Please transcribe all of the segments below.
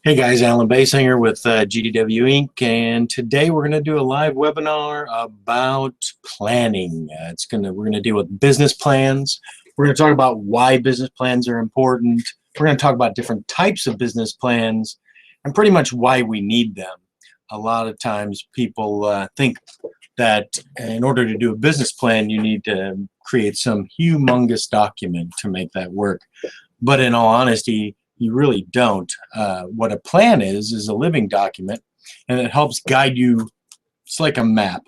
Hey guys, Alan Basinger with GDW Inc. And today we're going to do a live webinar about planning. We're going to deal with business plans. We're going to talk about why business plans are important. We're going to talk about different types of business plans and pretty much why we need them. A lot of times people think that in order to do a business plan, you need to create some humongous document to make that work. But in all honesty, you really don't. What a plan is a living document, and it helps guide you. It's like a map.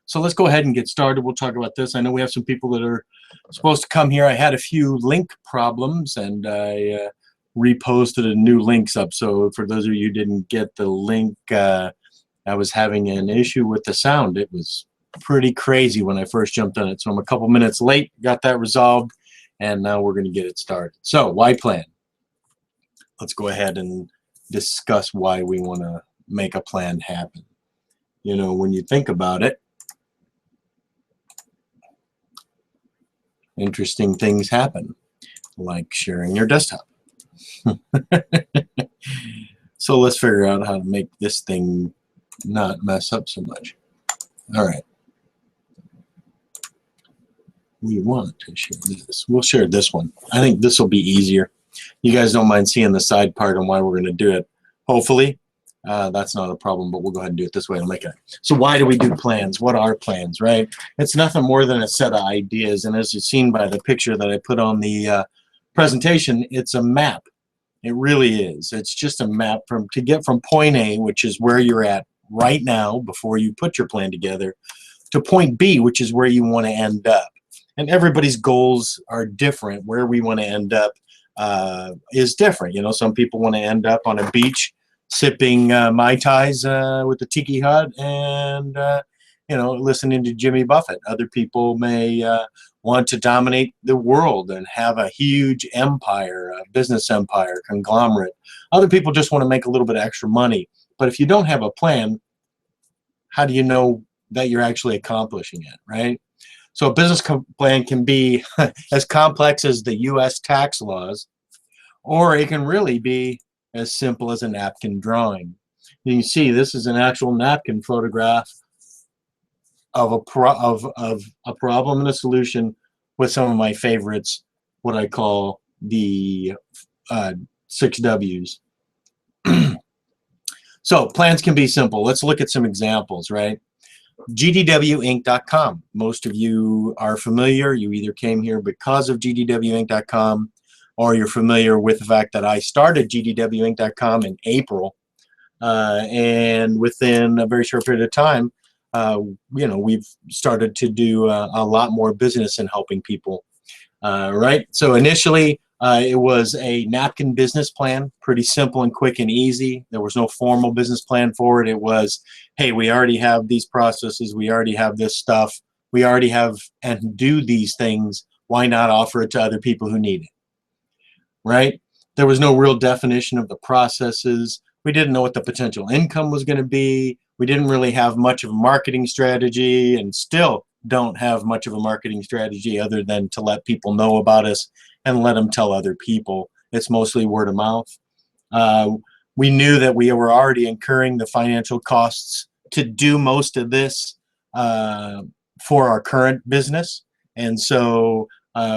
So let's go ahead and get started. We'll talk about this. I know we have some people that are supposed to come here. I had a few link problems, and I reposted a new links up. So for those of you who didn't get the link, I was having an issue with the sound. It was pretty crazy when I first jumped on it. So I'm a couple minutes late, got that resolved, and now we're going to get it started. So why plan? Let's go ahead and discuss why we want to make a plan happen. You know, when you think about it, interesting things happen, like sharing your desktop. So let's figure out how to make this thing not mess up so much. All right. We want to share this. We'll share this one. I think this will be easier. You guys don't mind seeing the side part and why we're going to do it. Hopefully, that's not a problem, but we'll go ahead and do it this way. So why do we do plans? What are plans, right? It's nothing more than a set of ideas. And as you've seen by the picture that I put on the presentation, it's a map. It really is. It's just a map to get from point A, which is where you're at right now before you put your plan together, to point B, which is where you want to end up. And everybody's goals are different. Where we want to end up is different. You know, some people want to end up on a beach sipping Mai Tais with the tiki hut and, you know, listening to Jimmy Buffett. Other people may want to dominate the world and have a huge empire, a business empire, conglomerate. Other people just want to make a little bit of extra money. But if you don't have a plan, how do you know that you're actually accomplishing it, right? So a business plan can be as complex as the U.S. tax laws, or it can really be as simple as a napkin drawing. You can see this is an actual napkin photograph of a problem and a solution with some of my favorites, what I call the 6 W's. So plans can be simple. Let's look at some examples, right? GDWinc.com. Most of you are familiar. You either came here because of GDWinc.com or you're familiar with the fact that I started GDWinc.com in April. And within a very short period of time, you know, we've started to do a lot more business in helping people. Right? So initially, it was a napkin business plan, pretty simple and quick and easy. There was no formal business plan for it. It was, hey, we already have these processes. We already have this stuff. We already have and do these things. Why not offer it to other people who need it? Right? There was no real definition of the processes. We didn't know what the potential income was going to be. We didn't really have much of a marketing strategy and still don't have much of a marketing strategy other than to let people know about us and let them tell other people. It's mostly word of mouth. We knew that we were already incurring the financial costs to do most of this for our current business. And so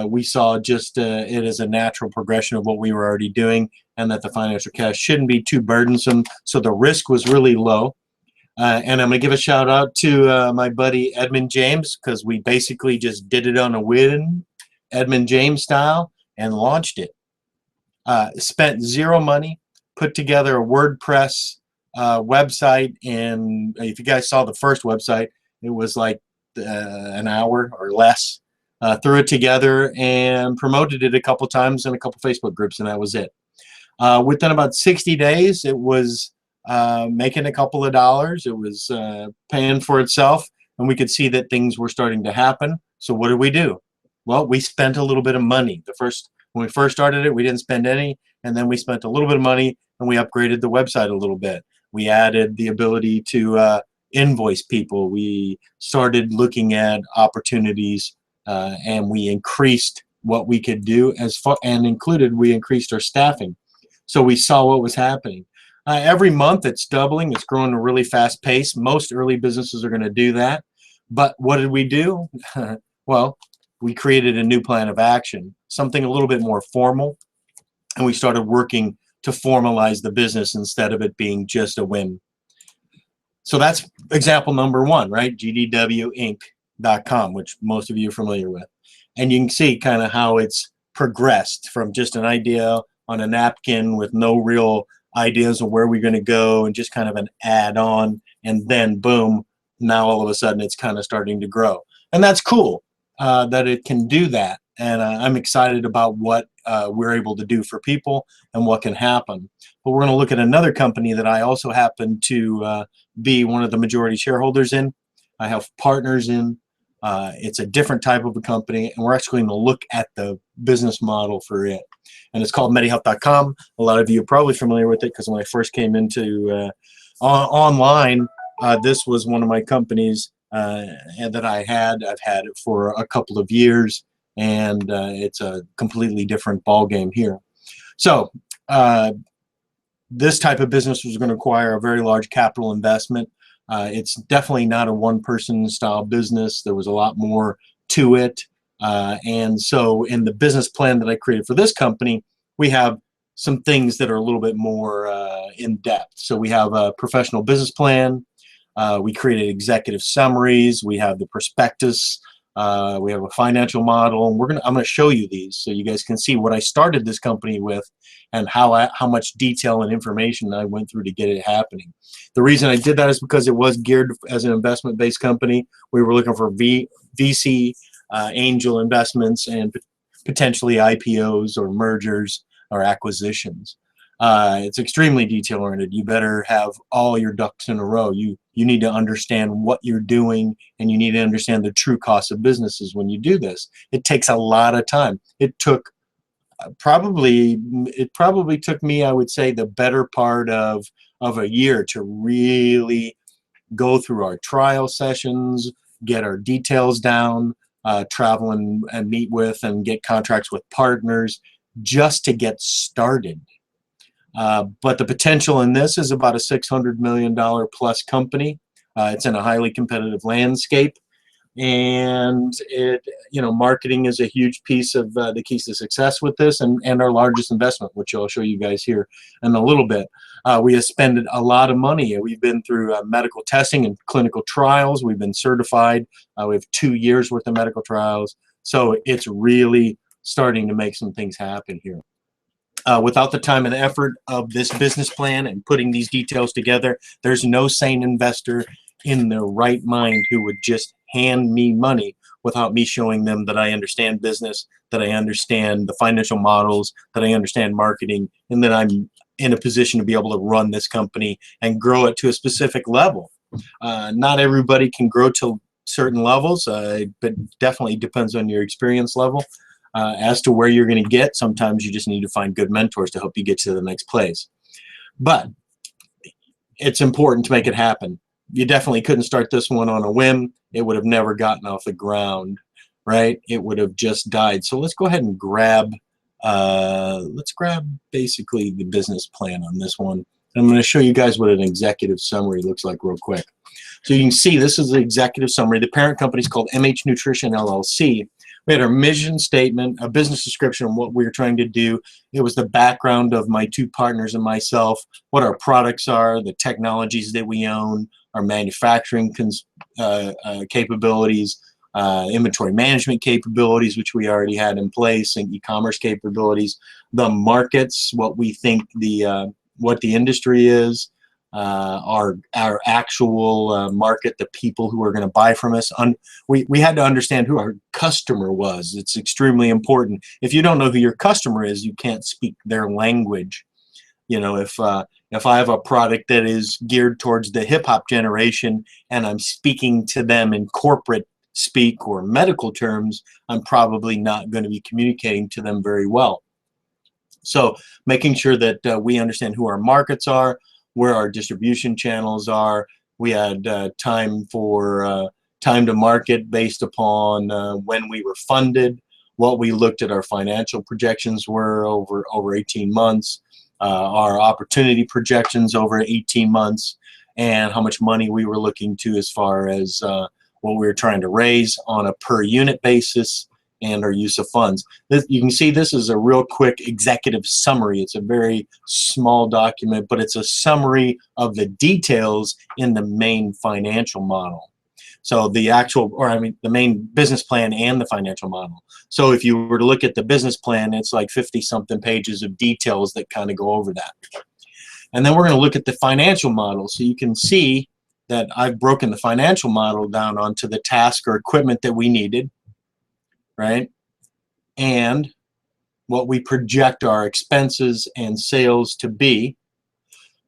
we saw just it as a natural progression of what we were already doing and that the financial cash shouldn't be too burdensome. So the risk was really low. And I'm going to give a shout out to my buddy Edmund James, because we basically just did it on a whim, Edmund James style, and launched it. Spent zero money, put together a WordPress website, and if you guys saw the first website, it was like an hour or less. Threw it together and promoted it a couple times in a couple Facebook groups, and that was it. Within about 60 days, it was making a couple of dollars. It was paying for itself, and we could see that things were starting to happen. So what did we do? Well, we spent a little bit of money. When we first started it, we didn't spend any, and then we spent a little bit of money, and we upgraded the website a little bit. We added the ability to invoice people. We started looking at opportunities, and we increased what we could do we increased our staffing. So we saw what was happening. Every month it's doubling. It's growing at a really fast pace. Most early businesses are going to do that. But what did we do? Well, we created a new plan of action, something a little bit more formal, and we started working to formalize the business instead of it being just a whim. So that's example number one, right? GDWinc.com, which most of you are familiar with. And you can see kind of how it's progressed from just an idea on a napkin with no real ideas of where we're going to go and just kind of an add-on, and then boom, now all of a sudden it's kind of starting to grow. And that's cool that it can do that. And I'm excited about what we're able to do for people and what can happen. But we're going to look at another company that I also happen to be one of the majority shareholders in. I have partners in. It's a different type of a company, and we're actually going to look at the business model for it. And it's called MediHealth.com. A lot of you are probably familiar with it because when I first came into online, this was one of my companies that I've had it for a couple of years, and it's a completely different ball game here. So this type of business was going to require a very large capital investment. It's definitely not a one-person style business. There was a lot more to it. And so in the business plan that I created for this company, we have some things that are a little bit more in depth. So we have a professional business plan. We created executive summaries. We have the prospectus. We have a financial model. And I'm going to show you these so you guys can see what I started this company with and how much detail and information I went through to get it happening. The reason I did that is because it was geared as an investment-based company. We were looking for VC, angel investments, and potentially IPOs or mergers or acquisitions. It's extremely detail-oriented. You better have all your ducks in a row. You need to understand what you're doing, and you need to understand the true cost of businesses when you do this. It takes a lot of time. It probably took me, I would say, the better part of a year to really go through our trial sessions, get our details down, travel and meet with and get contracts with partners just to get started. But the potential in this is about a $600 million plus company. It's in a highly competitive landscape, and marketing is a huge piece of the keys to success with this, and our largest investment, which I'll show you guys here in a little bit. We have spent a lot of money. We've been through medical testing and clinical trials. We've been certified. We have 2 years worth of medical trials. So it's really starting to make some things happen here. Without the time and effort of this business plan and putting these details together, there's no sane investor in their right mind who would just hand me money without me showing them that I understand business, that I understand the financial models, that I understand marketing, and that I'm in a position to be able to run this company and grow it to a specific level. Not everybody can grow to certain levels, but definitely depends on your experience level. As to where you're going to get, sometimes you just need to find good mentors to help you get to the next place. But it's important to make it happen. You definitely couldn't start this one on a whim. It would have never gotten off the ground, right? It would have just died. So let's go ahead and grab basically the business plan on this one. I'm going to show you guys what an executive summary looks like real quick. So you can see this is the executive summary. The parent company is called MH Nutrition LLC. We had our mission statement, a business description of what we were trying to do. It was the background of my 2 partners and myself, what our products are, the technologies that we own, our manufacturing capabilities, inventory management capabilities, which we already had in place, and e-commerce capabilities, the markets, what we think what the industry is, our actual market, the people who are going to buy from us. We had to understand who our customer was. It's extremely important. If you don't know who your customer is, you can't speak their language. If I have a product that is geared towards the hip-hop generation and I'm speaking to them in corporate speak or medical terms, I'm probably not going to be communicating to them very well. So making sure that we understand who our markets are, where our distribution channels are. We had time to market based upon when we were funded, what we looked at our financial projections were over 18 months, our opportunity projections over 18 months, and how much money we were looking to as far as what we were trying to raise on a per unit basis, and our use of funds. You can see this is a real quick executive summary. It's a very small document, but it's a summary of the details in the main financial model. So the actual, or I mean, the main business plan and the financial model. So if you were to look at the business plan, it's like 50-something pages of details that kind of go over that. And then we're going to look at the financial model. So you can see that I've broken the financial model down onto the task or equipment that we needed, right? And what we project our expenses and sales to be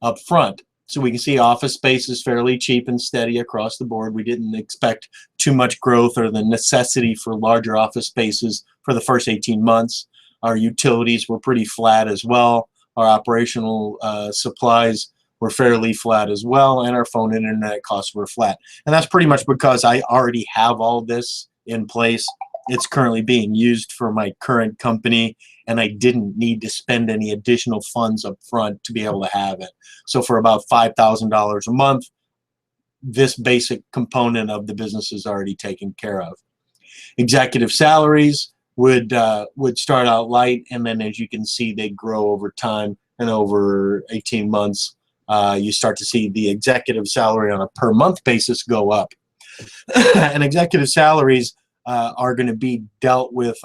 up front. So we can see office space is fairly cheap and steady across the board. We didn't expect too much growth or the necessity for larger office spaces for the first 18 months. Our utilities were pretty flat as well. Our operational supplies were fairly flat as well, and our phone and internet costs were flat. And that's pretty much because I already have all this in place. It's currently being used for my current company, and I didn't need to spend any additional funds up front to be able to have it. So for about $5,000 a month, this basic component of the business is already taken care of. Executive salaries would start out light, and then as you can see, they grow over time, and over 18 months, you start to see the executive salary on a per month basis go up. And executive salaries are going to be dealt with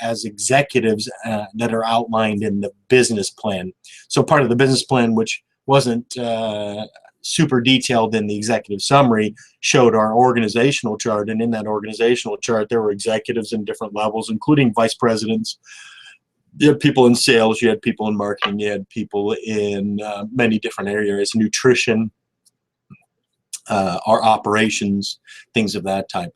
as executives that are outlined in the business plan. So part of the business plan, which wasn't super detailed in the executive summary, showed our organizational chart, and in that organizational chart there were executives in different levels, including vice presidents. You had people in sales, you had people in marketing, you had people in many different areas, nutrition, our operations, things of that type.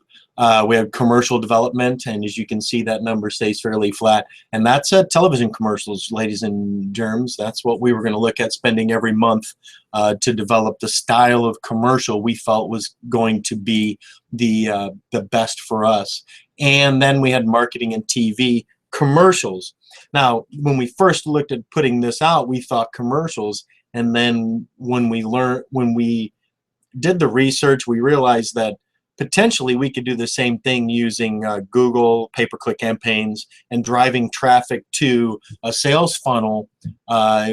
We have commercial development, and as you can see, that number stays fairly flat. And that's television commercials, ladies and germs. That's what we were going to look at spending every month to develop the style of commercial we felt was going to be the best for us. And then we had marketing and TV commercials. Now, when we first looked at putting this out, we thought commercials, and then when we did the research, we realized that potentially we could do the same thing using Google pay-per-click campaigns and driving traffic to a sales funnel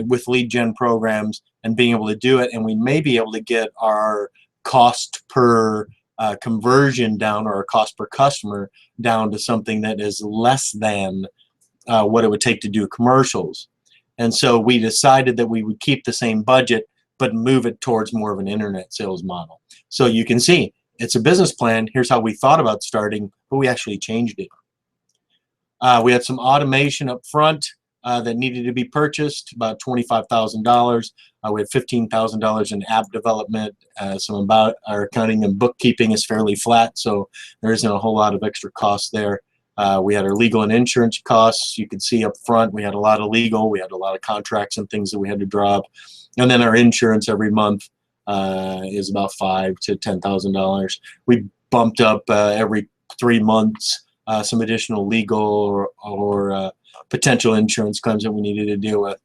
with lead gen programs and being able to do it, and we may be able to get our cost per conversion down, or our cost per customer down to something that is less than what it would take to do commercials. And so we decided that we would keep the same budget but move it towards more of an internet sales model. So you can see it's a business plan. Here's how we thought about starting, but we actually changed it. We had some automation up front that needed to be purchased, about $25,000. We had $15,000 in app development. Some about our accounting and bookkeeping is fairly flat, so there isn't a whole lot of extra costs there. We had our legal and insurance costs. You can see up front we had a lot of legal. We had a lot of contracts and things that we had to draw up. And then our insurance every month is about $5,000 to $10,000. We bumped up every 3 months some additional legal or potential insurance claims that we needed to deal with.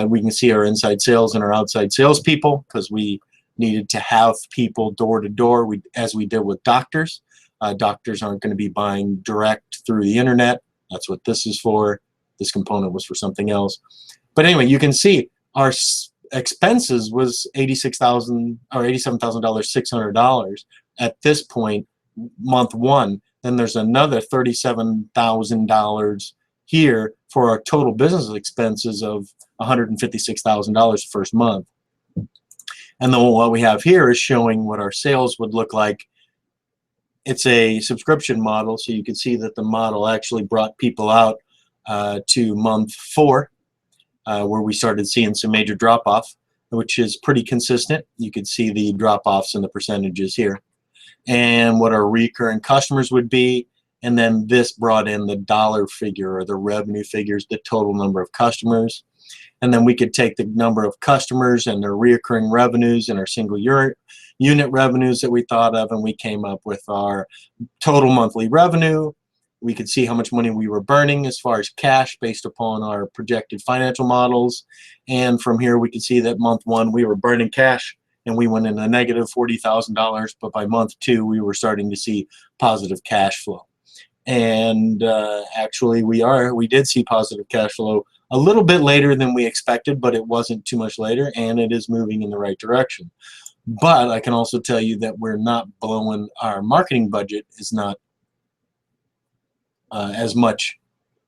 We can see our inside sales and our outside salespeople, because we needed to have people door to door, as we did with doctors. Doctors aren't going to be buying direct through the internet. That's what this is for. This component was for something else. But anyway, you can see our expenses was $86,000 or $87,600 at this point, month one. Then there's another $37,000 here for our total business expenses of $156,000 first month. And then what we have here is showing what our sales would look like. It's a subscription model, so you can see that the model actually brought people out to month 4, where we started seeing some major drop-off, which is pretty consistent. You can see the drop-offs and the percentages here, and what our recurring customers would be. And then this brought in the dollar figure, or the revenue figures, the total number of customers. And then we could take the number of customers and their recurring revenues and our single unit revenues that we thought of, and we came up with our total monthly revenue, We could see how much money we were burning as far as cash based upon our projected financial models. And from here, we could see that month 1, we were burning cash and we went in a negative $40,000. But by month 2, we were starting to see positive cash flow. And actually, we did see positive cash flow a little bit later than we expected, but it wasn't too much later, and it is moving in the right direction. But I can also tell you that we're not blowing our marketing budget is not as much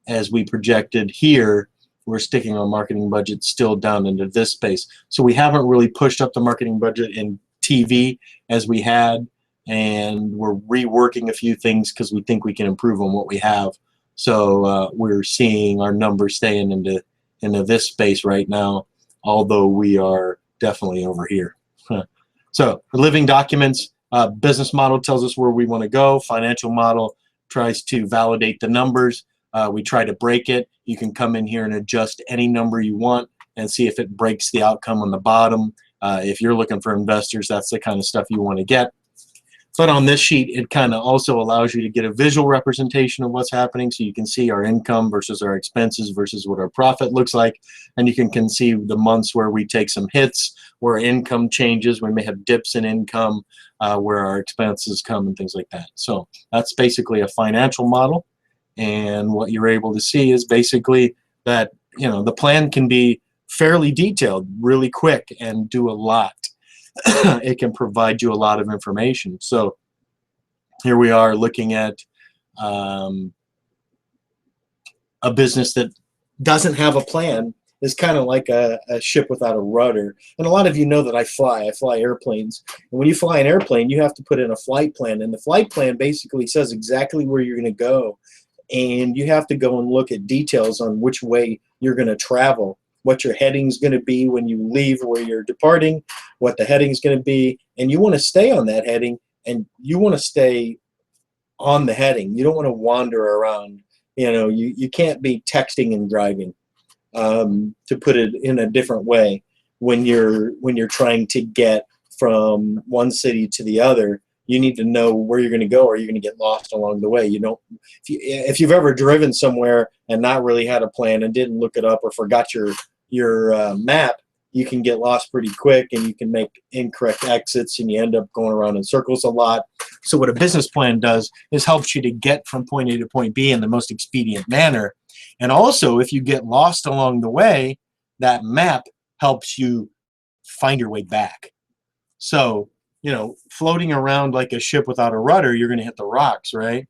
as we projected here. We're sticking our marketing budget still down into this space. So we haven't really pushed up the marketing budget in TV as we had, and we're reworking a few things because we think we can improve on what we have. So we're seeing our numbers staying into this space right now, although we are definitely over here. So living documents, business model tells us where we want to go. Financial model tries to validate the numbers. We try to break it. You can come in here and adjust any number you want and see if it breaks the outcome on the bottom. If you're looking for investors, that's the kind of stuff you want to get. But on this sheet, it kind of also allows you to get a visual representation of what's happening, so you can see our income versus our expenses versus what our profit looks like. And you can see the months where we take some hits, where income changes, we may have dips in income, where our expenses come and things like that. So that's basically a financial model. And what you're able to see is basically that, you know, the plan can be fairly detailed, really quick, and do a lot. It can provide you a lot of information. So here we are looking at a business that doesn't have a plan. Is kind of like a ship without a rudder. And a lot of you know that I fly airplanes. And when you fly an airplane, you have to put in a flight plan. And the flight plan basically says exactly where you're going to go. And you have to go and look at details on which way you're going to travel, what your heading's going to be when you leave where you're departing, what the heading's going to be. And you want to stay on that heading, and you want to stay on the heading. You don't want to wander around. You know, you can't be texting and driving. To put it in a different way, when you're trying to get from one city to the other, you need to know where you're going to go, or you're going to get lost along the way. You don't. If you've ever driven somewhere and not really had a plan and didn't look it up or forgot your map, you can get lost pretty quick, and you can make incorrect exits, and you end up going around in circles a lot. So what a business plan does is helps you to get from point A to point B in the most expedient manner. And also, if you get lost along the way, that map helps you find your way back. So, you know, floating around like a ship without a rudder, you're going to hit the rocks, right?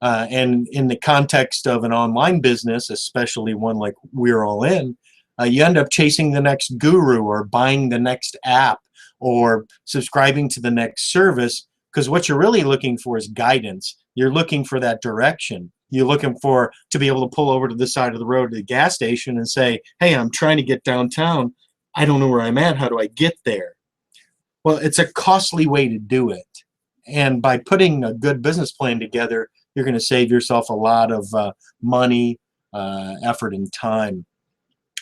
And in the context of an online business, especially one like we're all in, you end up chasing the next guru, or buying the next app, or subscribing to the next service, because what you're really looking for is guidance. You're looking for that direction. You're looking to be able to pull over to the side of the road to the gas station and say, hey, I'm trying to get downtown. I don't know where I'm at. How do I get there? Well, it's a costly way to do it. And by putting a good business plan together, you're going to save yourself a lot of money, effort, and time.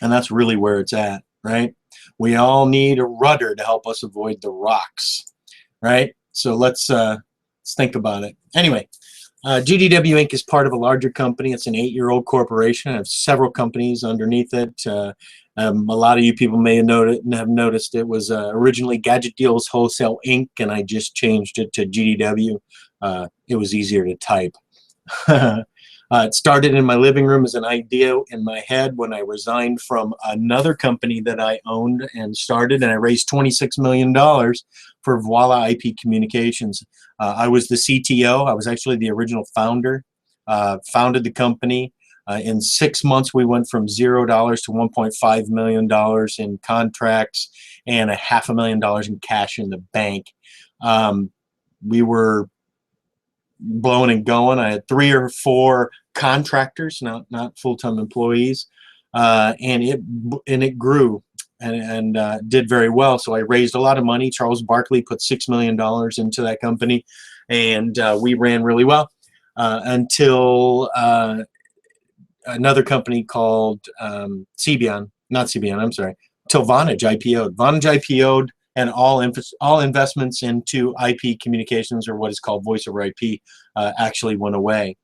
And that's really where it's at, right? We all need a rudder to help us avoid the rocks, right? So let's think about it. Anyway, GDW Inc. is part of a larger company. It's an 8-year-old corporation. I have several companies underneath it. A lot of you people may have noticed it was originally Gadget Deals Wholesale Inc., and I just changed it to GDW. It was easier to type. It started in my living room as an idea in my head when I resigned from another company that I owned and started, and I raised $26 million for Voila IP Communications. I was the CTO. I was actually the original founder, founded the company. In 6 months, we went from $0 to $1.5 million in contracts and $500,000 in cash in the bank. We were blowing and going. I had 3 or 4 contractors, not full-time employees, and it grew and did very well. So I raised a lot of money. Charles Barkley put $6 million into that company, and we ran really well until another company called until Vonage IPO'd. Vonage IPO'd, and all investments into IP communications, or what is called voice over IP, actually went away.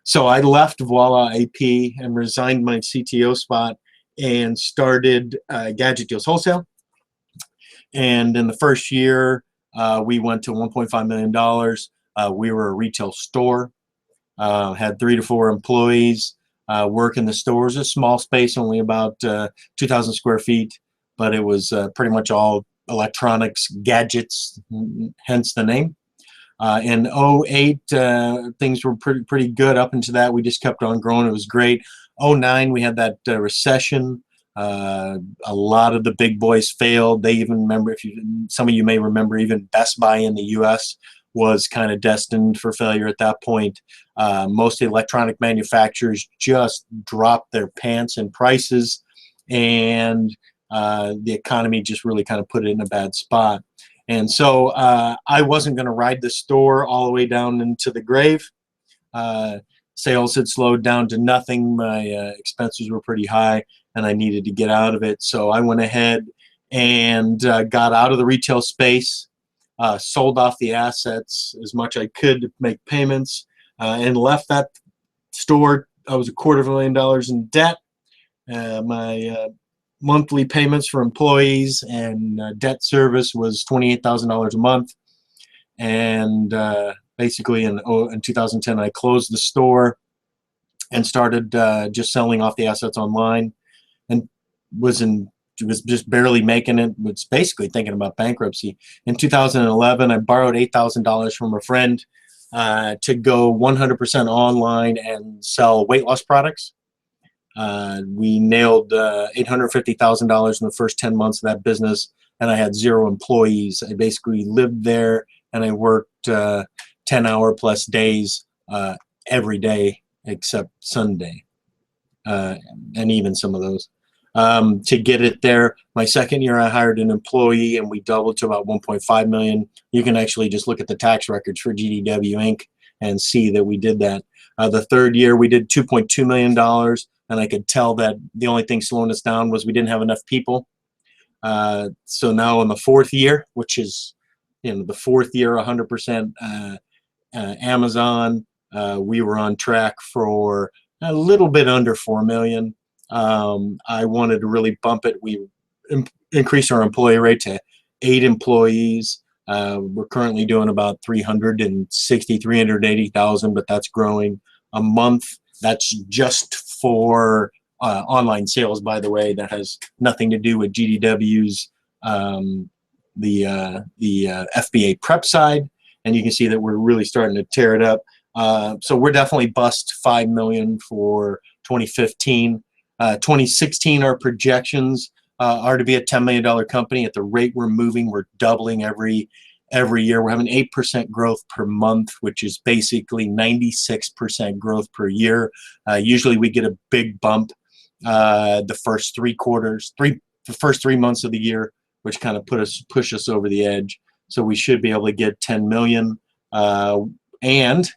So I left Voila AP and resigned my CTO spot and started Gadget Deals Wholesale. And in the first year, we went to $1.5 million. We were a retail store, had 3 to 4 employees, work in the stores, a small space, only about 2,000 square feet, but it was pretty much all electronics, gadgets, hence the name. In '08, things were pretty good up into that. We just kept on growing. It was great. '09, we had that recession. A lot of the big boys failed. They even remember, some of you may remember, even Best Buy in the U.S. was kind of destined for failure at that point. Most electronic manufacturers just dropped their pants in prices, and the economy just really kind of put it in a bad spot. And so I wasn't going to ride the store all the way down into the grave. Sales had slowed down to nothing. My expenses were pretty high, and I needed to get out of it. So I went ahead and got out of the retail space, sold off the assets as much I could to make payments, and left that store. I was $250,000 in debt. My monthly payments for employees and debt service was $28,000 a month. And basically in 2010, I closed the store and started just selling off the assets online, and was just barely making it, was basically thinking about bankruptcy. In 2011, I borrowed $8,000 from a friend to go 100% online and sell weight loss products. We nailed $850,000 in the first 10 months of that business, and I had 0 employees. I basically lived there, and I worked 10-hour plus days every day except Sunday, and even some of those. To get it there, my second year I hired an employee, and we doubled to about 1.5 million. You can actually just look at the tax records for GDW Inc. and see that we did that. The third year we did $2.2 million, and I could tell that the only thing slowing us down was we didn't have enough people. So now in the fourth year, which is the fourth year 100% Amazon, we were on track for a little bit under 4 million. I wanted to really bump it. We increased our employee rate to 8 employees. We're currently doing about 380,000, but that's growing a month. That's just for online sales, by the way. That has nothing to do with GDW's the FBA prep side, and you can see that we're really starting to tear it up. So we're definitely bust 5 million for 2015. 2016, our projections are to be a $10 million company. At the rate we're moving, we're doubling every year. We're having 8% growth per month, which is basically 96% growth per year. Usually we get a big bump the first 3 months of the year, which kind of push us over the edge. So we should be able to get 10 million. And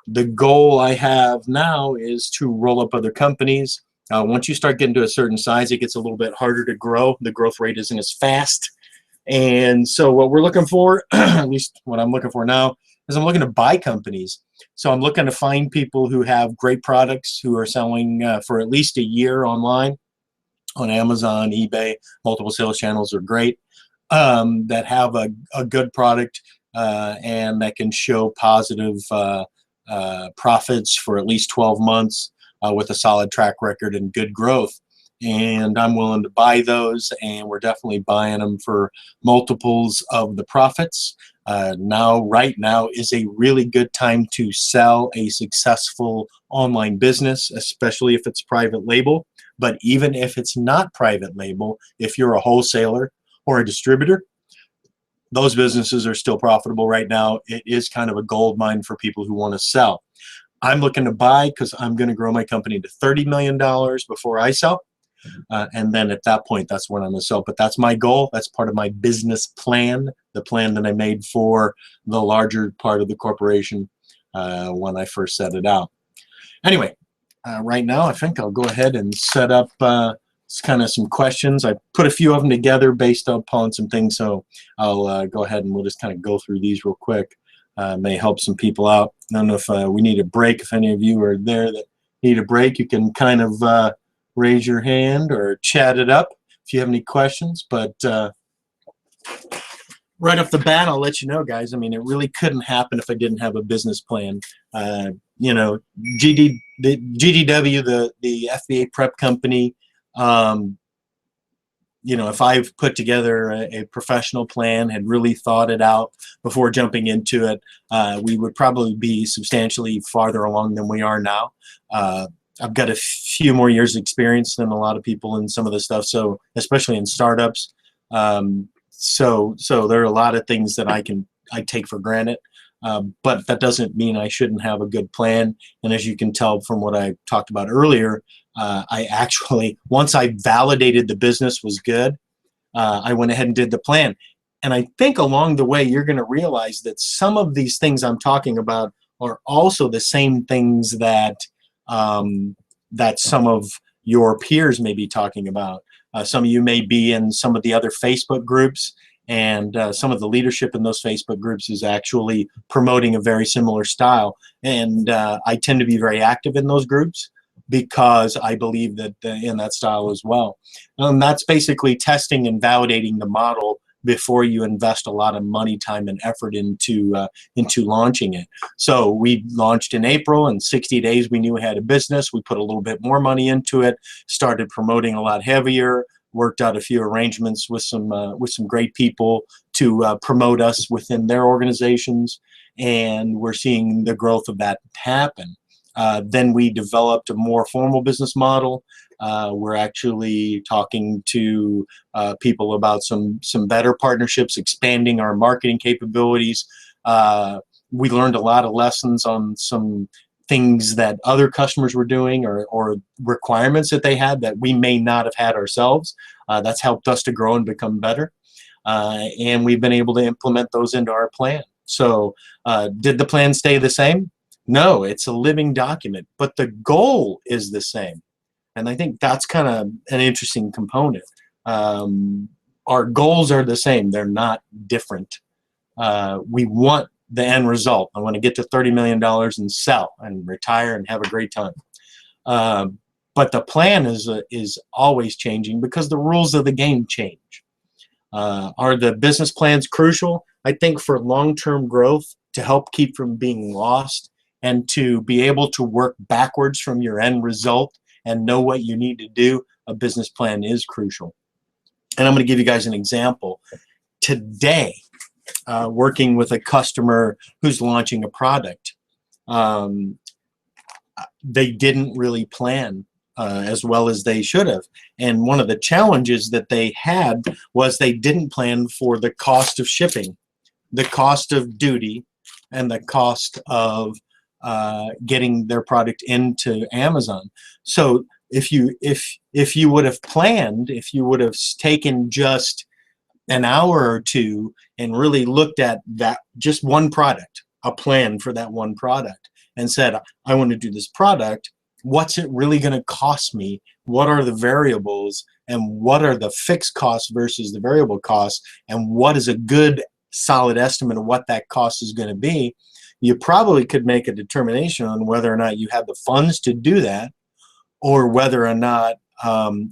the goal I have now is to roll up other companies. Once you start getting to a certain size, it gets a little bit harder to grow. The growth rate isn't as fast. And so what we're looking for, at least what I'm looking for now, is I'm looking to buy companies. So I'm looking to find people who have great products, who are selling for at least a year online on Amazon, eBay. Multiple sales channels are great, that have a good product and that can show positive profits for at least 12 months with a solid track record and good growth. And I'm willing to buy those, and we're definitely buying them for multiples of the profits. Right now is a really good time to sell a successful online business, especially if it's private label. But even if it's not private label, if you're a wholesaler or a distributor, those businesses are still profitable right now. It is kind of a gold mine for people who want to sell. I'm looking to buy because I'm going to grow my company to $30 million before I sell. And then at that point, that's when I'm going to sell. But that's my goal. That's part of my business plan, the plan that I made for the larger part of the corporation when I first set it out. Anyway, right now, I think I'll go ahead and set up kind of some questions. I put a few of them together based upon some things, so I'll go ahead and we'll just kind of go through these real quick. may help some people out. I don't know if we need a break. If any of you are there that need a break, you can kind of raise your hand or chat it up if you have any questions. But right off the bat, I'll let you know, guys. I mean, it really couldn't happen if I didn't have a business plan. You know, the GDW, the FBA prep company, you know, if I've put together a professional plan, had really thought it out before jumping into it, we would probably be substantially farther along than we are now. I've got a few more years experience than a lot of people in some of this stuff, so especially in startups. So there are a lot of things that I take for granted, but that doesn't mean I shouldn't have a good plan. And as you can tell from what I talked about earlier, I actually, once I validated the business was good, I went ahead and did the plan. And I think along the way, you're going to realize that some of these things I'm talking about are also the same things that that some of your peers may be talking about. Some of you may be in some of the other Facebook groups, and some of the leadership in those Facebook groups is actually promoting a very similar style. And I tend to be very active in those groups because I believe that in that style as well. That's basically testing and validating the model before you invest a lot of money, time, and effort into launching it. So we launched in April. In 60 days, we knew we had a business. We put a little bit more money into it, started promoting a lot heavier, worked out a few arrangements with some great people to promote us within their organizations, and we're seeing the growth of that happen. Then we developed a more formal business model. We're actually talking to people about some better partnerships, expanding our marketing capabilities. We learned a lot of lessons on some things that other customers were doing, or requirements that they had that we may not have had ourselves. That's helped us to grow and become better. And we've been able to implement those into our plan. So did the plan stay the same? No, it's a living document, but the goal is the same. And I think that's kind of an interesting component. Our goals are the same. They're not different. We want the end result. I want to get to $30 million and sell and retire and have a great time. But the plan is always changing because the rules of the game change. Are the business plans crucial? I think for long-term growth, to help keep from being lost, and to be able to work backwards from your end result and know what you need to do, a business plan is crucial. And I'm going to give you guys an example. Today, working with a customer who's launching a product, they didn't really plan as well as they should have. And one of the challenges that they had was they didn't plan for the cost of shipping, the cost of duty, and the cost of getting their product into Amazon. So if you would have planned, if you would have taken just an hour or two and really looked at that just one product, a plan for that one product, and said, I want to do this product, what's it really going to cost me? What are the variables, and what are the fixed costs versus the variable costs, and what is a good solid estimate of what that cost is going to be? You probably could make a determination on whether or not you have the funds to do that, or whether or not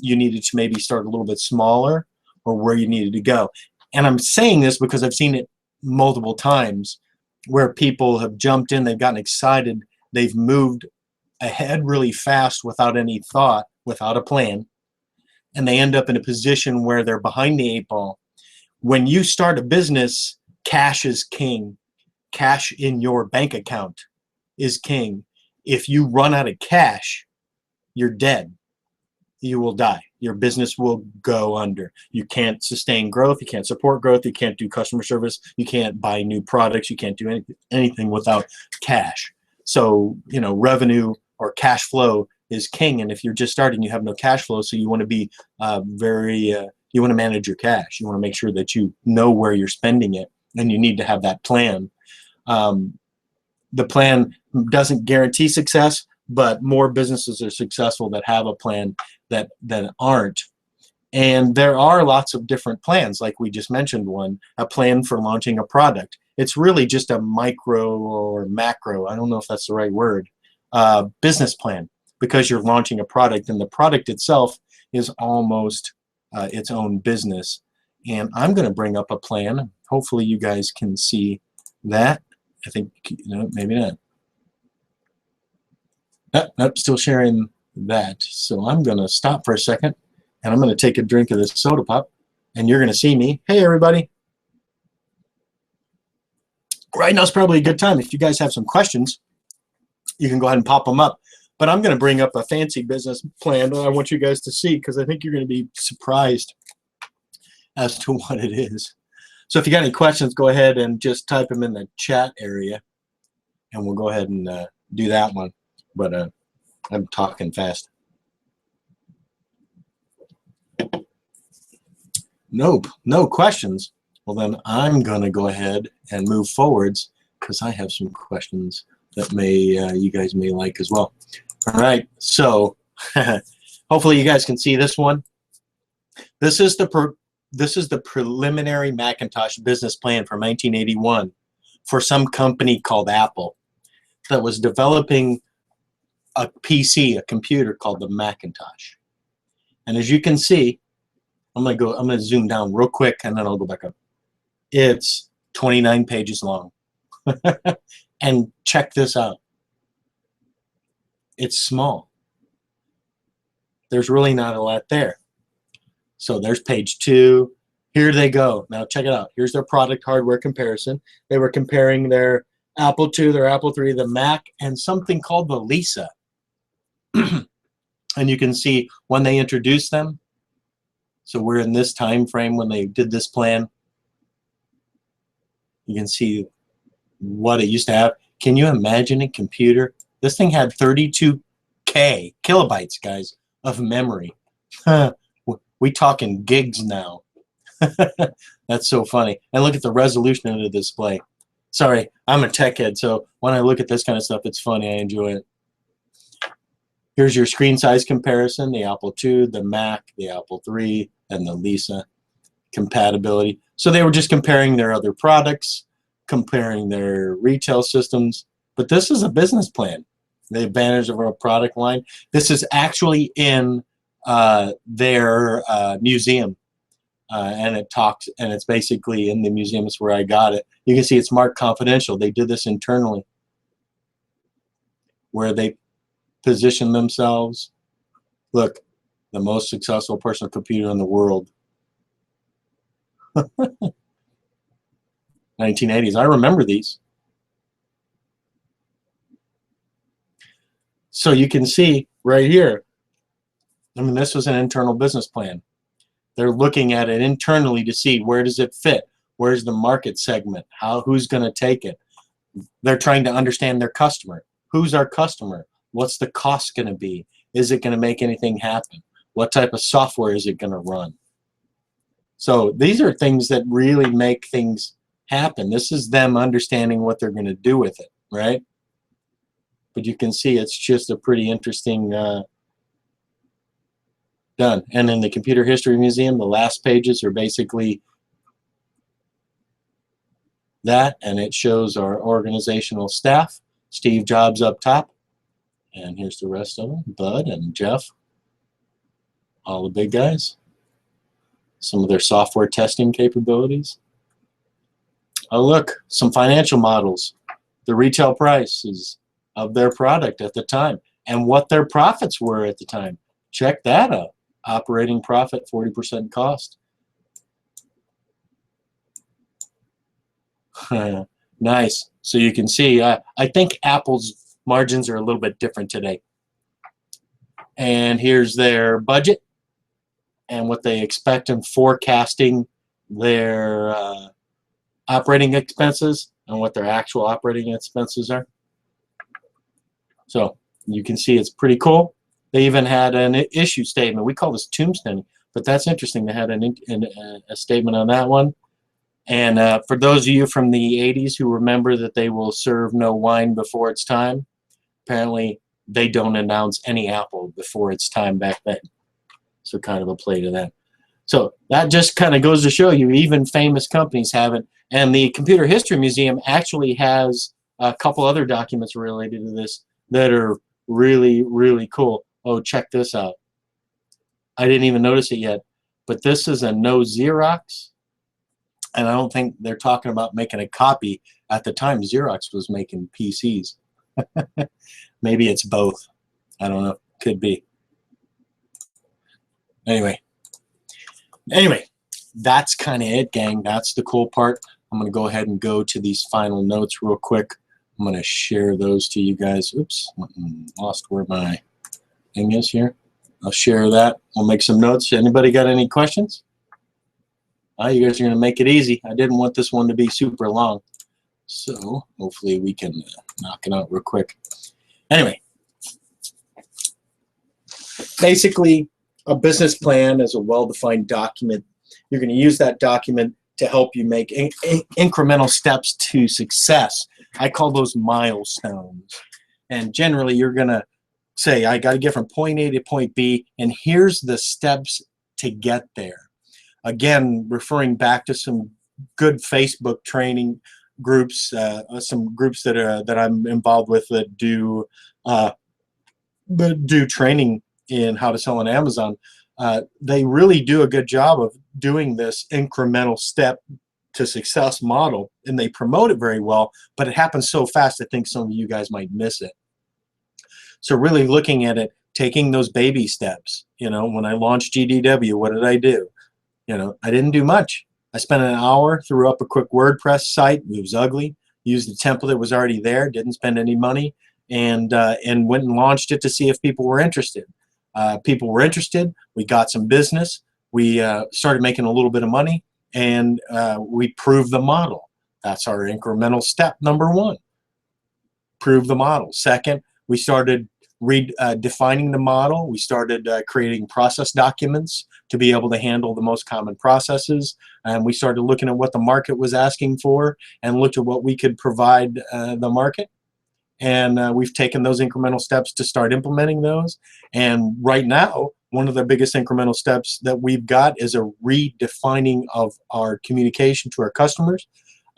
you needed to maybe start a little bit smaller, or where you needed to go. And I'm saying this because I've seen it multiple times where people have jumped in, they've gotten excited, they've moved ahead really fast without any thought, without a plan, and they end up in a position where they're behind the eight ball. When you start a business, cash is king. Cash in your bank account is king. If you run out of cash, you're dead. You will die. Your business will go under. You can't sustain growth. You can't support growth. You can't do customer service. You can't buy new products. You can't do anything without cash. So, you know, revenue or cash flow is king. And if you're just starting, you have no cash flow. So you want to be you want to manage your cash. You want to make sure that you know where you're spending it, and you need to have that plan. The plan doesn't guarantee success, but more businesses are successful that have a plan that aren't. And there are lots of different plans, like we just mentioned one, a plan for launching a product. It's really just a micro or macro, I don't know if that's the right word, business plan, because you're launching a product, and the product itself is almost its own business. And I'm going to bring up a plan. Hopefully you guys can see that. I think, maybe not. Nope, still sharing that. So I'm going to stop for a second, and I'm going to take a drink of this soda pop, and you're going to see me. Hey, everybody. Right now is probably a good time. If you guys have some questions, you can go ahead and pop them up. But I'm going to bring up a fancy business plan that I want you guys to see, because I think you're going to be surprised as to what it is. So if you got any questions, go ahead and just type them in the chat area, and we'll go ahead and do that one. But I'm talking fast. Nope, no questions. Well, then I'm going to go ahead and move forwards, because I have some questions that you guys may like as well. All right, so hopefully you guys can see this one. This is the preliminary Macintosh business plan from 1981 for some company called Apple that was developing a PC, a computer called the Macintosh. And as you can see, I'm gonna zoom down real quick, and then I'll go back up. It's 29 pages long. And check this out. It's small. There's really not a lot there. So there's page 2. Here they go. Now check it out. Here's their product hardware comparison. They were comparing their Apple II, their Apple III, the Mac, and something called the Lisa. And you can see when they introduced them. So we're in this time frame when they did this plan. You can see what it used to have. Can you imagine a computer? This thing had 32K kilobytes, guys, of memory. We talking gigs now. That's so funny. And look at the resolution of the display. Sorry, I'm a tech head, so when I look at this kind of stuff, it's funny. I enjoy it. Here's your screen size comparison, the Apple II, the Mac, the Apple III, and the Lisa compatibility. So they were just comparing their other products, comparing their retail systems. But this is a business plan. The advantage of our product line. This is actually in their museum. And it's basically in the museum. It's where I got it. You can see it's marked confidential. They did this internally, where they position themselves. Look, the most successful personal computer in the world. 1980s. I remember these. So you can see right here, I mean, this was an internal business plan. They're looking at it internally to see where does it fit, where's the market segment, who's going to take it. They're trying to understand their customer. Who's our customer? What's the cost going to be? Is it going to make anything happen? What type of software is it going to run? So these are things that really make things happen. This is them understanding what they're going to do with it, right? But you can see it's just a pretty interesting done. And in the Computer History Museum, the last pages are basically that, and it shows our organizational staff. Steve Jobs up top, and here's the rest of them, Bud and Jeff, all the big guys. Some of their software testing capabilities. Oh look, some financial models, the retail prices of their product at the time, and what their profits were at the time. Check that out. Operating profit, 40% cost. Nice. So you can see, I think Apple's margins are a little bit different today. And here's their budget and what they expect in forecasting their operating expenses and what their actual operating expenses are. So you can see it's pretty cool. They even had an issue statement. We call this tombstone, but that's interesting. They had a statement on that one. And for those of you from the 80s who remember that they will serve no wine before it's time, apparently they don't announce any Apple before it's time back then. So kind of a play to that. So that just kind of goes to show you even famous companies have it. And the Computer History Museum actually has a couple other documents related to this that are really, really cool. Oh, check this out. I didn't even notice it yet, but this is a no Xerox. And I don't think they're talking about making a copy. At the time, Xerox was making PCs. Maybe it's both. I don't know. Could be. Anyway, that's kind of it, gang. That's the cool part. I'm going to go ahead and go to these final notes real quick. I'm going to share those to you guys. Oops, lost where my thing is here. I'll share that. We'll make some notes. Anybody got any questions? You guys are going to make it easy. I didn't want this one to be super long. So hopefully we can knock it out real quick. Anyway, basically, a business plan is a well-defined document. You're going to use that document to help you make incremental steps to success. I call those milestones. And generally, you're going to say, I got to get from point A to point B, and here's the steps to get there. Again, referring back to some good Facebook training groups, some groups that I'm involved with that do training in how to sell on Amazon. They really do a good job of doing this incremental step to success model, and they promote it very well, but it happens so fast I think some of you guys might miss it. So really looking at it, taking those baby steps. You know, when I launched GDW, what did I do? You know, I didn't do much. I spent an hour, threw up a quick WordPress site. It was ugly. Used the template that was already there. Didn't spend any money, and went and launched it to see if people were interested. People were interested. We got some business. We started making a little bit of money, and we proved the model. That's our incremental step number one. Prove the model. Second, we started defining the model. We started creating process documents to be able to handle the most common processes, and we started looking at what the market was asking for and looked at what we could provide the market. And we've taken those incremental steps to start implementing those. And right now, one of the biggest incremental steps that we've got is a redefining of our communication to our customers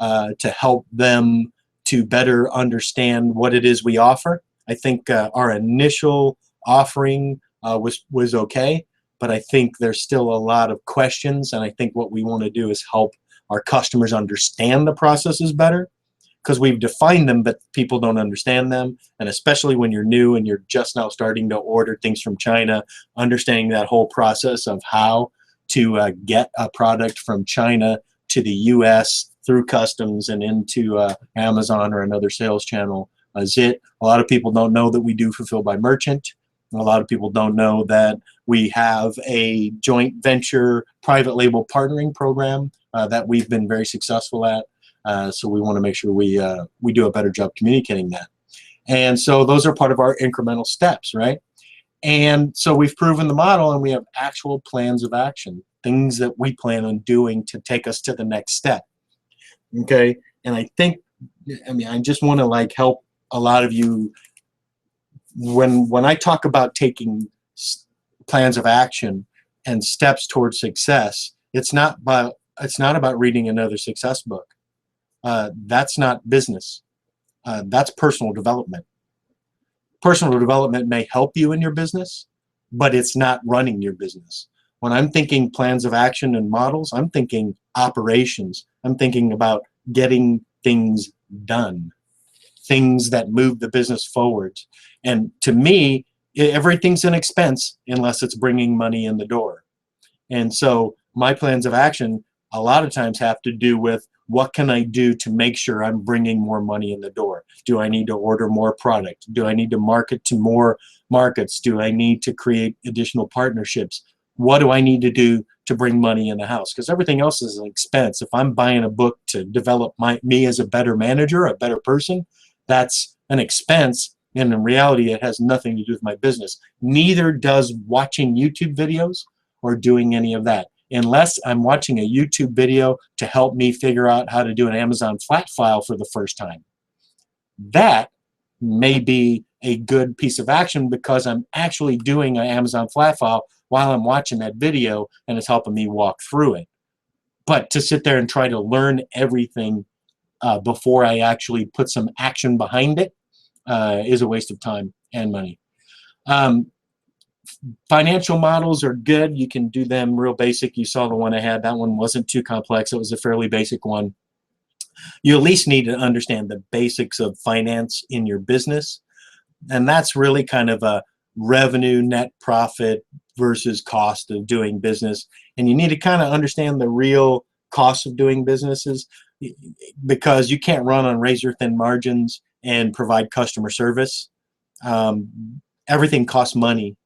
to help them to better understand what it is we offer. I think our initial offering was okay, but I think there's still a lot of questions, and I think what we want to do is help our customers understand the processes better, because we've defined them, but people don't understand them. And especially when you're new and you're just now starting to order things from China, understanding that whole process of how to get a product from China to the US through customs and into Amazon or another sales channel is it. A lot of people don't know that we do fulfill by merchant. A lot of people don't know that we have a joint venture private label partnering program that we've been very successful at. So we want to make sure we do a better job communicating that. And so those are part of our incremental steps, right? And so we've proven the model, and we have actual plans of action, things that we plan on doing to take us to the next step. Okay? And I think, I mean, I just want to like help a lot of you. When I talk about taking plans of action and steps towards success, it's not about reading another success book. That's not business. That's personal development. Personal development may help you in your business, but it's not running your business. When I'm thinking plans of action and models, I'm thinking operations. I'm thinking about getting things done, things that move the business forward. And to me, everything's an expense unless it's bringing money in the door. And so my plans of action a lot of times have to do with, what can I do to make sure I'm bringing more money in the door? Do I need to order more product? Do I need to market to more markets? Do I need to create additional partnerships? What do I need to do to bring money in the house? Because everything else is an expense. If I'm buying a book to develop me as a better manager, a better person, that's an expense. And in reality, it has nothing to do with my business. Neither does watching YouTube videos or doing any of that. Unless I'm watching a YouTube video to help me figure out how to do an Amazon flat file for the first time. That may be a good piece of action because I'm actually doing an Amazon flat file while I'm watching that video, and it's helping me walk through it. But to sit there and try to learn everything before I actually put some action behind it is a waste of time and money. Financial models are good. You can do them real basic. You saw the one I had. That one wasn't too complex. It was a fairly basic one. You at least need to understand the basics of finance in your business. And that's really kind of a revenue, net profit versus cost of doing business. And you need to kind of understand the real cost of doing businesses, because you can't run on razor thin margins and provide customer service. Everything costs money.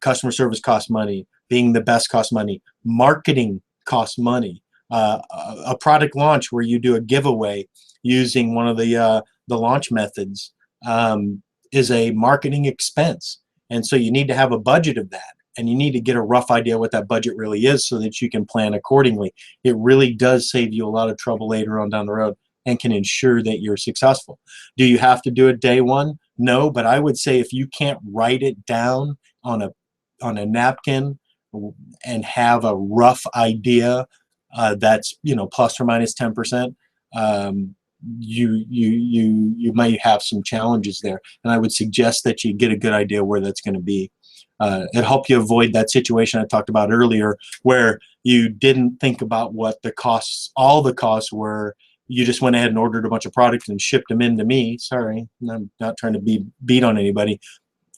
Customer service costs money. Being the best costs money. Marketing costs money. A product launch where you do a giveaway using one of the launch methods is a marketing expense. And so you need to have a budget of that. And you need to get a rough idea what that budget really is so that you can plan accordingly. It really does save you a lot of trouble later on down the road and can ensure that you're successful. Do you have to do it day one? No, but I would say if you can't write it down on a napkin and have a rough idea that's, you know, plus or minus 10%, you might have some challenges there. And I would suggest that you get a good idea where that's going to be. It'll help you avoid that situation I talked about earlier where you didn't think about what the costs, all the costs were. You just went ahead and ordered a bunch of products and shipped them in to me. Sorry, I'm not trying to beat on anybody.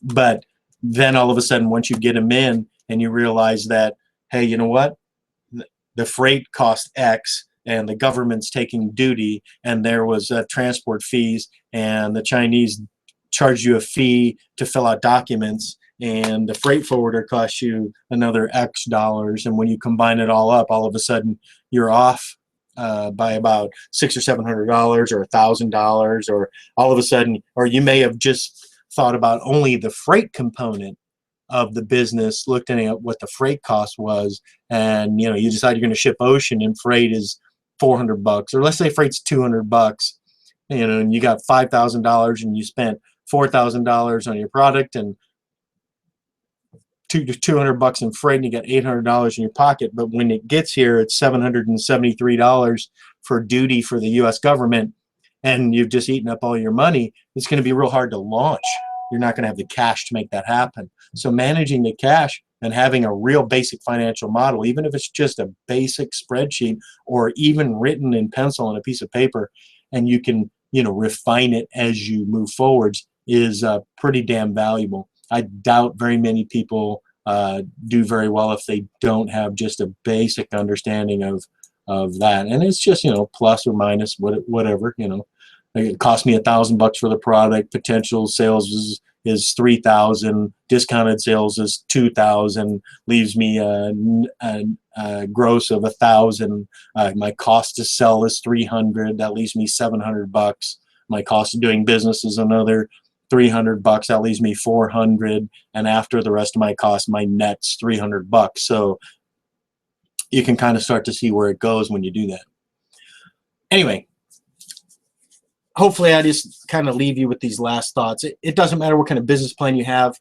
But then all of a sudden, once you get them in and you realize that, hey, you know what? The freight cost X and the government's taking duty and there was transport fees and the Chinese charge you a fee to fill out documents and the freight forwarder costs you another X dollars. And when you combine it all up, all of a sudden you're off by about $600 or $700 or $1,000, or all of a sudden, or you may have just thought about only the freight component of the business, looked at what the freight cost was, and you know, you decide you're going to ship ocean and freight is $400, or let's say freight's $200, you know, and you got $5,000 and you spent $4,000 on your product and $200 in freight, and you got $800 in your pocket. But when it gets here, it's $773 for duty for the U.S. government, and you've just eaten up all your money. It's going to be real hard to launch. You're not going to have the cash to make that happen. So managing the cash and having a real basic financial model, even if it's just a basic spreadsheet or even written in pencil on a piece of paper, and you can, you know, refine it as you move forwards, is pretty damn valuable. I doubt very many people do very well if they don't have just a basic understanding of that. And it's just, you know, plus or minus whatever, you know. It cost me $1,000 for the product. Potential sales is 3,000. Discounted sales is 2,000. Leaves me a gross of 1,000. My cost to sell is 300. That leaves me $700. My cost of doing business is another $300. That leaves me 400. And after the rest of my costs, my net's $300. So you can kind of start to see where it goes when you do that. Anyway. Hopefully I just kind of leave you with these last thoughts. It doesn't matter what kind of business plan you have.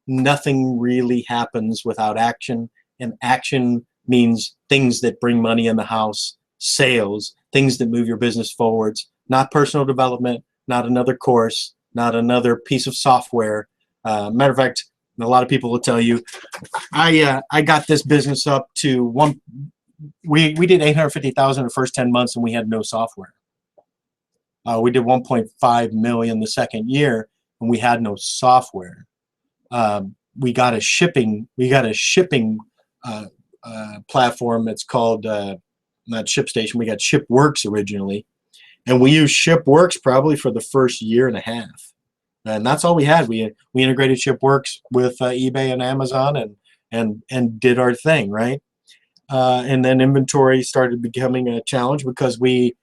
Nothing really happens without action. And action means things that bring money in the house, sales, things that move your business forwards, not personal development, not another course, not another piece of software. Matter of fact, a lot of people will tell you, I got this business up to we did $850,000 in the first 10 months and we had no software. We did 1.5 million the second year, and we had no software. We got a shipping platform. It's called not ShipStation. We got ShipWorks originally, and we used ShipWorks probably for the first year and a half, and that's all we had. We integrated ShipWorks with eBay and Amazon, and did our thing, right? And then inventory started becoming a challenge because we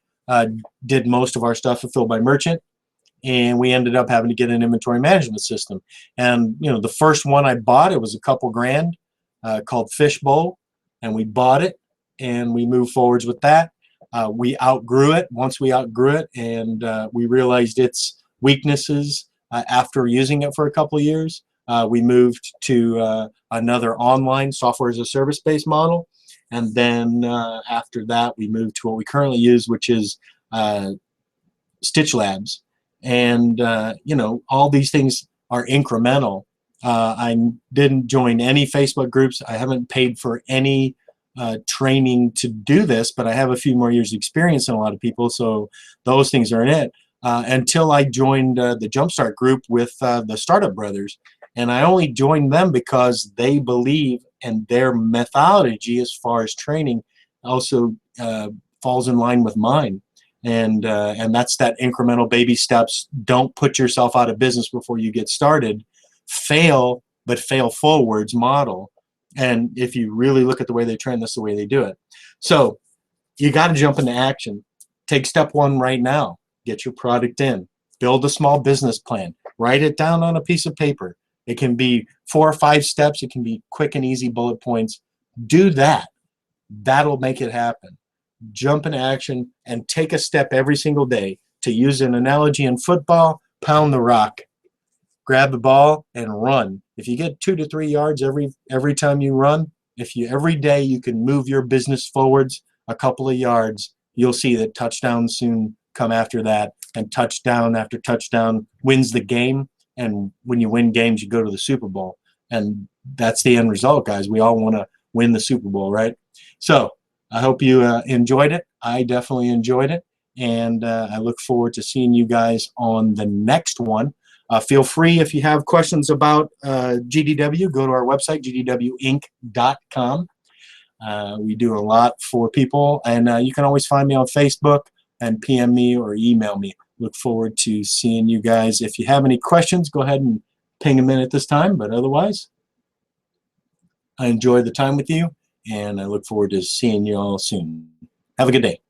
did most of our stuff fulfilled by merchant, and we ended up having to get an inventory management system. And you know, the first one I bought, it was a couple grand, called Fishbowl, and we bought it and we moved forwards with that. We outgrew it. Once we outgrew it, and we realized its weaknesses after using it for a couple of years, we moved to another online software as a service based model. And then after that, we moved to what we currently use, which is Stitch Labs. And, you know, all these things are incremental. I didn't join any Facebook groups. I haven't paid for any training to do this, but I have a few more years experience than a lot of people, so those things are in it. Until I joined the Jumpstart group with the Startup Brothers. And I only joined them because they believe, and their methodology as far as training also falls in line with mine. And that's that incremental baby steps. Don't put yourself out of business before you get started. Fail, but fail forwards model. And if you really look at the way they train, that's the way they do it. So you got to jump into action. Take step one right now. Get your product in. Build a small business plan. Write it down on a piece of paper. It can be 4 or 5 steps. It can be quick and easy bullet points. Do that. That'll make it happen. Jump into action and take a step every single day. To use an analogy in football, pound the rock. Grab the ball and run. If you get 2 to 3 yards every time you run, every day you can move your business forwards a couple of yards, you'll see that touchdowns soon come after that, and touchdown after touchdown wins the game. And when you win games, you go to the Super Bowl, and that's the end result, guys. We all want to win the Super Bowl, right? So I hope you enjoyed it. I definitely enjoyed it, and I look forward to seeing you guys on the next one. Feel free, if you have questions about GDW, go to our website, gdwinc.com. We do a lot for people, and you can always find me on Facebook and PM me or email me. Look forward to seeing you guys. If you have any questions, go ahead and ping them in at this time, but otherwise, I enjoyed the time with you, and I look forward to seeing you all soon. Have a good day.